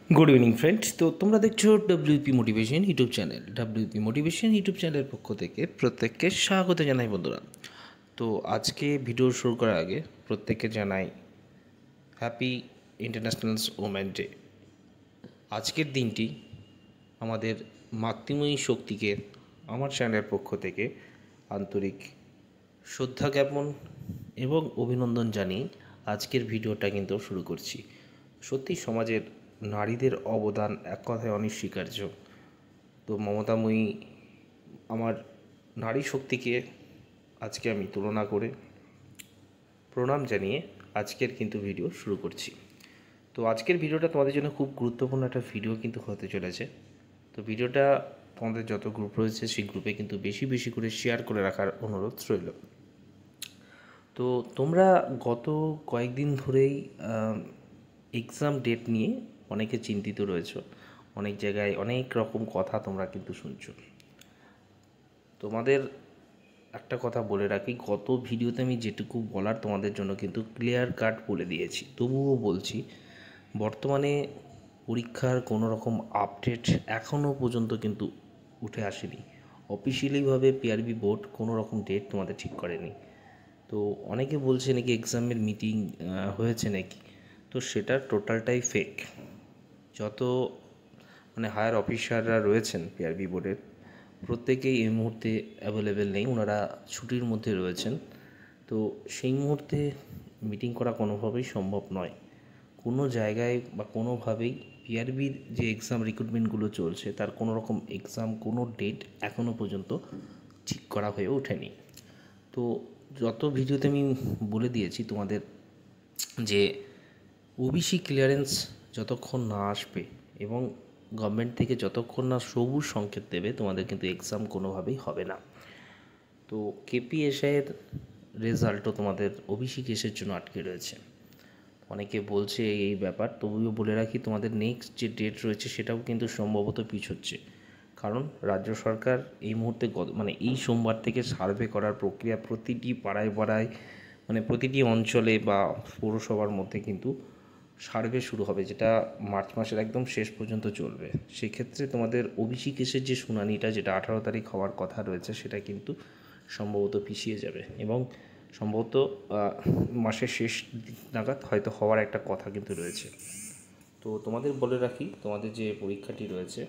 Good evening friends. তো তোমরা দেখছো WP motivation YouTube channel. WP motivation YouTube চ্যানেলের পক্ষ থেকে প্রত্যেককে স্বাগত জানাই বন্ধুরা। তো আজকে ভিডিও শুরু করার আগে প্রত্যেককে জানাই হ্যাপি ইন্টারন্যাশনাল ওমেন ডে। আজকের দিনটি আমাদের মাতৃময়ী শক্তিকে আমার চ্যানেলের পক্ষ থেকে আন্তরিক শ্রদ্ধা জ্ঞাপন এবং অভিনন্দন জানিয়ে আজকের ভিডিওটা কিন্তু শুরু করছি। সত্যি সমাজের নারীদের অবদান এক কথায় অনস্বীকার্য। তো মমতাময়ী আমার নারী শক্তিকে আজকে আমি তুলনা করে প্রণাম জানিয়ে আজকের কিন্তু ভিডিও শুরু করছি। তো আজকের ভিডিওটা তোমাদের জন্য খুব গুরুত্বপূর্ণ একটা ভিডিও কিন্তু হতে চলেছে। তো ভিডিওটা তোমাদের যত গ্রুপ রয়েছে সেই গ্রুপে কিন্তু বেশি বেশি করে শেয়ার করে রাখার অনুরোধ রইল। তো তোমরা গত কয়েকদিন ধরেই এক্সাম ডেট নিয়ে অনেকে চিন্তিত রয়েছো, অনেক জায়গায় অনেক রকম কথা তোমরা কিন্তু শুনছো। তোমাদের একটা কথা বলে রাখি, গত ভিডিওতে আমি যেটুকু বলার তোমাদের জন্য কিন্তু ক্লিয়ার কাট বলে দিয়েছি, তবুও বলছি বর্তমানে পরীক্ষার কোনো রকম আপডেট এখনও পর্যন্ত কিন্তু উঠে আসেনি। অফিসিয়ালিভাবে পিআরবি বোর্ড কোনো রকম ডেট তোমাদের ঠিক করেনি। তো অনেকে বলছে নাকি এক্সামের মিটিং হয়েছে নাকি, তো সেটা টোটালটাই ফেক। যত হায়ার অফিসাররা রয়েছেন পিআরবি বোর্ডের প্রত্যেকেই এই মুহূর্তে অ্যাভেলেবেল নেই, ওনারা ছুটির মধ্যে রয়েছেন। তো সেই মুহূর্তে মিটিং করা কোনোভাবেই সম্ভব নয়। কোনো জায়গায় বা কোনোভাবেই পিআরবির যে এক্সাম রিক্রুটমেন্টগুলো চলছে তার কোনো রকম এক্সাম কোনো ডেট এখনও পর্যন্ত ঠিক করা হয়ে ওঠেনি। তো যত ভিডিওতে আমি বলে দিয়েছি তোমাদের যে ওবিসি ক্লিয়ারেন্স যতক্ষণ না আসবে এবং গভর্নমেন্ট থেকে যতক্ষণ না সবুজ সংকেত দেবে তোমাদের কিন্তু এক্সাম কোনোভাবেই হবে না। তো কেপিএসআইয়ের রেজাল্টও তোমাদের ওবিসি কেসের জন্য আটকে রয়েছে। অনেকে বলছে এই ব্যাপার, তবুও বলে রাখি তোমাদের নেক্সট যে ডেট রয়েছে সেটাও কিন্তু সম্ভবত পিছোচ্ছে। কারণ রাজ্য সরকার এই মুহূর্তে এই সোমবার থেকে সার্ভে করার প্রক্রিয়া প্রতিটি পাড়ায় পাড়ায় প্রতিটি অঞ্চলে বা পৌরসভার মধ্যে কিন্তু সার্ভে শুরু হবে, যেটা মার্চ মাসের একদম শেষ পর্যন্ত চলবে। সেক্ষেত্রে তোমাদের ওবিসি কেসের যে শুনানিটা, যেটা 18 তারিখ হওয়ার কথা রয়েছে, সেটা কিন্তু সম্ভবত পিছিয়ে যাবে এবং সম্ভবত মাসের শেষ নাগাদ হয়তো হওয়ার একটা কথা কিন্তু রয়েছে। তো তোমাদের বলে রাখি, তোমাদের যে পরীক্ষাটি রয়েছে,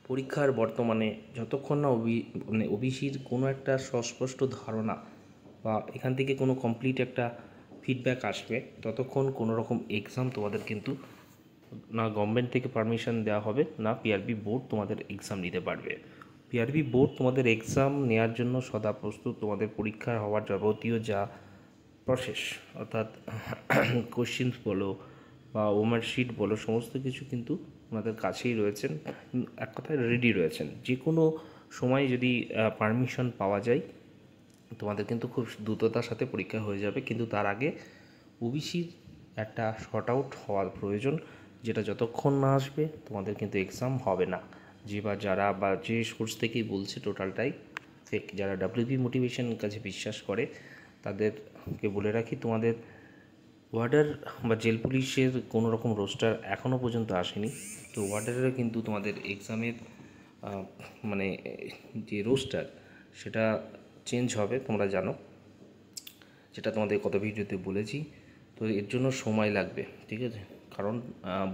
পরীক্ষার বর্তমানে যতক্ষণ না ওবিসির কোনো একটা সুস্পষ্ট ধারণা বা এখান থেকে কোনো কমপ্লিট একটা ফিডব্যাক আসবে, ততক্ষণ কোনো রকম এক্সাম তোমাদের কিন্তু না গভর্নমেন্ট থেকে পারমিশন দেওয়া হবে, না পিআরবি বোর্ড তোমাদের এক্সাম নিতে পারবে। পিআরবি বোর্ড তোমাদের এক্সাম নেওয়ার জন্য সদা প্রস্তুত। তোমাদের পরীক্ষার হওয়ার যাবতীয় যা প্রসেস, অর্থাৎ কোশ্চিনস বলো বা ওমার্কশিট বলো, সমস্ত কিছু কিন্তু ওনাদের কাছেই রয়েছেন, এক কথায় রেডি রয়েছেন। যে কোনো সময় যদি পারমিশন পাওয়া যায় তোমাদের কিন্তু খুব দ্রুততার সাথে পরীক্ষা হয়ে যাবে। কিন্তু তার আগে ওবিসির একটা শর্ট আউট হওয়ার প্রয়োজন, যেটা যতক্ষণ না আসবে তোমাদের কিন্তু এক্সাম হবে না। যে সোর্স থেকেই বলছে টোটালটাই ফেক। যারা ডাব্লিউপি মোটিভেশনের কাছে বিশ্বাস করে তাদেরকে বলে রাখি, তোমাদের ওয়ার্ডার বা জেল পুলিশের কোনো রকম রোস্টার এখনও পর্যন্ত আসেনি। তো ওয়ার্ডারেরও কিন্তু তোমাদের এক্সামের মানে যে রোস্টার সেটা চেঞ্জ হবে, তোমরা জানো, যেটা তোমাদের কত ভিডিওতে বলেছি। তো এর জন্য সময় লাগবে, ঠিক আছে, কারণ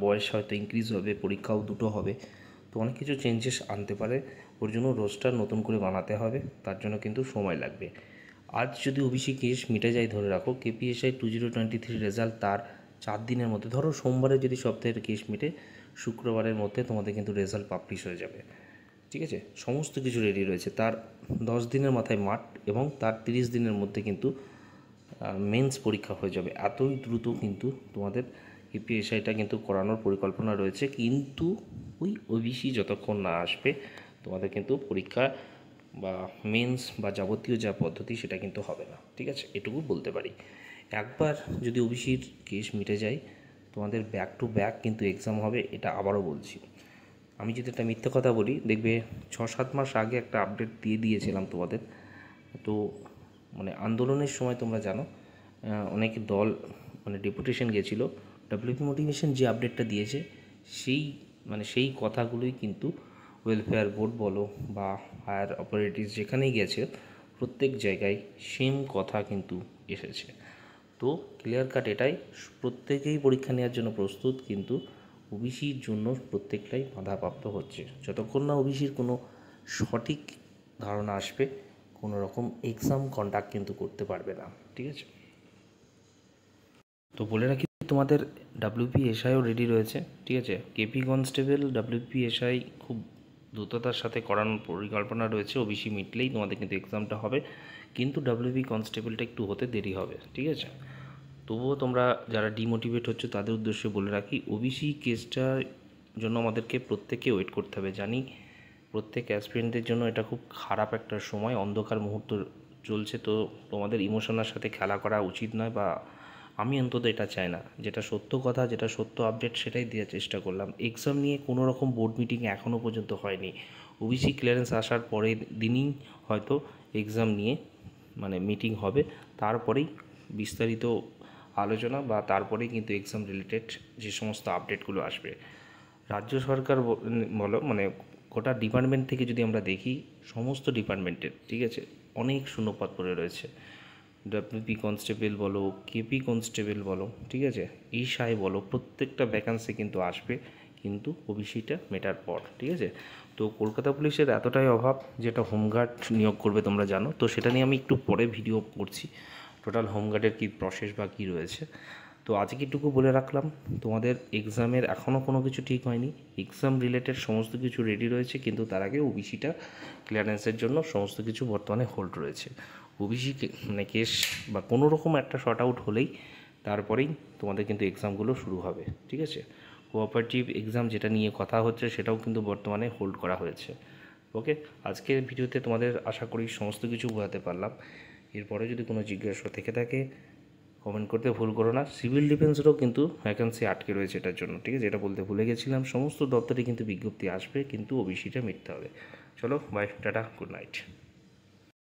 বয়স হয়তো ইনক্রিজ হবে, পরীক্ষাও দুটো হবে, তো অনেক কিছু চেঞ্জেস আনতে পারে। ওর জন্য রোস্টার নতুন করে বানাতে হবে, তার জন্য কিন্তু সময় লাগবে। আজ যদি ওবিসি কেস মিটে যায়, ধরে রাখো কেপিএসআই 2023 রেজাল্ট তার 4 দিনের মধ্যে, ধরো সোমবারে যদি সপ্তাহের কেস মিটে, শুক্রবারের মধ্যে তোমাদের কিন্তু রেজাল্ট পাবলিশ হয়ে যাবে, ঠিক আছে। সমস্ত কিছু রেডি রয়েছে, তার 10 দিনের মাথায় মাঠ এবং তার 30 দিনের মধ্যে কিন্তু মেন্স পরীক্ষা হয়ে যাবে। এতই দ্রুত কিন্তু তোমাদের কেপিএসআইটা কিন্তু করানোর পরিকল্পনা রয়েছে। কিন্তু ওই ওবিসি যতক্ষণ না আসবে তোমাদের কিন্তু পরীক্ষা বা মেন্স বা যাবতীয় যা পদ্ধতি সেটা কিন্তু হবে না, ঠিক আছে, এটুকু বলতে পারি। একবার যদি ওবিসির কেস মিটে যায় তোমাদের ব্যাক টু ব্যাক কিন্তু এক্সাম হবে, এটা আবারও বলছি। আমি যদি একটা মিথ্যে কথা বলি, দেখবে 6-7 মাস আগে একটা আপডেট দিয়ে দিয়েছিলাম তোমাদের। তো আন্দোলনের সময় তোমরা জানো অনেক দল ডেপুটেশন গেছিলো ডাব্লিউপি মোটিভেশন যে আপডেটটা দিয়েছে সেই কথাগুলোই কিন্তু ওয়েলফেয়ার বোর্ড বলো বা হায়ার অথরিটিস যেখানেই গেছে প্রত্যেক জায়গায় সেম কথা কিন্তু এসেছে। তো ক্লিয়ার কাট এটাই, প্রত্যেকেই পরীক্ষা নেওয়ার জন্য প্রস্তুত, কিন্তু ওবিসির জন্য প্রত্যেকটাই বাধাপ্রাপ্ত হচ্ছে। যতক্ষণ না ওবিসির কোনো সঠিক ধারণা আসবে, কোনো রকম এক্সাম কন্ডাক্ট কিন্তু করতে পারবে না। ঠিক আছে, তো বলে রাখি তোমাদের ডাব্লিউপিএসআইও রেডি রয়েছে। ঠিক আছে, কেপি কনস্টেবল ডাব্লিউপিএসআই খুব দ্রুততার সাথে করানোর পরিকল্পনা রয়েছে। ওবিসি মিটলেই তোমাদের কিন্তু এক্সামটা হবে, কিন্তু ডাব্লিউপি কনস্টেবলটা একটু হতে দেরি হবে। ঠিক আছে, তবুও তোমরা যারা ডিমোটিভেট হচ্ছে তাদের উদ্দেশ্যে বলে রাখি, ওবিসি কেসটার জন্য আমাদেরকে প্রত্যেকে ওয়েট করতে হবে। জানি প্রত্যেক অ্যাসপিরেন্টদের জন্য এটা খুব খারাপ একটা সময়, অন্ধকার মুহূর্ত চলছে, তো তোমাদের ইমোশনের সাথে খেলা করা উচিত নয়, বা আমি অন্তত এটা চাই না। যেটা সত্য কথা, যেটা সত্য আপডেট, সেটাই দেওয়ার চেষ্টা করলাম। এক্সাম নিয়ে কোনো রকম বোর্ড মিটিং এখনও পর্যন্ত হয়নি। ওবিসি ক্লিয়ারেন্স আসার পরের দিনই হয়তো এক্সাম নিয়ে মিটিং হবে, তারপরেই বিস্তারিত আলোচনা, বা তারপরেই কিন্তু এক্সাম রিলেটেড যে সমস্ত আপডেটগুলো আসবে। রাজ্য সরকার বলো গোটা ডিপার্টমেন্ট থেকে যদি আমরা দেখি, সমস্ত ডিপার্টমেন্টের, ঠিক আছে, অনেক শূন্যপদ পড়ে রয়েছে। ডাব্লিউপি কনস্টেবল বলো, কেপি কনস্টেবল বলো, ঠিক আছে, এসআই বলো, প্রত্যেকটা ভ্যাকান্সি কিন্তু আসবে, কিন্তু ওবিসিটা মেটার পর। ঠিক আছে, তো কলকাতা পুলিশের এতটাই অভাব যেটা হোমগার্ড নিয়োগ করবে তোমরা জানো, তো সেটা নিয়ে আমি একটু পরে ভিডিও করছি, টোটাল হোমগার্ডের কী প্রসেস বা কী রয়েছে। তো আজকে এটুকু বলে রাখলাম, তোমাদের এক্সামের এখনও কোনো কিছু ঠিক হয়নি, এক্সাম রিলেটেড সমস্ত কিছু রেডি রয়েছে, কিন্তু তার আগে ওবিসিটা ক্লিয়ারেন্সের জন্য সমস্ত কিছু বর্তমানে হোল্ড রয়েছে। ওবিসি কেস বা কোনো রকম একটা শর্ট আউট হলেই তারপরেই তোমাদের কিন্তু এক্সামগুলো শুরু হবে। ঠিক আছে, কোঅপারেটিভ এক্সাম যেটা নিয়ে কথা হচ্ছে সেটাও কিন্তু বর্তমানে হোল্ড করা হয়েছে। ওকে, আজকের ভিডিওতে তোমাদের আশা করি সমস্ত কিছু বোঝাতে পারলাম। এরপরে যদি কোনো জিজ্ঞাসা থেকে থাকে কমেন্ট করতে ভুল করো না। সিভিল ডিফেন্সেরও কিন্তু ভ্যাকেন্সি আটকে রয়েছে এটার জন্য। ঠিক আছে, এটা বলতে ভুলে গেছিলাম, সমস্ত দপ্তরে কিন্তু বিজ্ঞপ্তি আসবে, কিন্তু ওবিসিটা মিটতে হবে। চলো বাই, টাটা, গুড নাইট।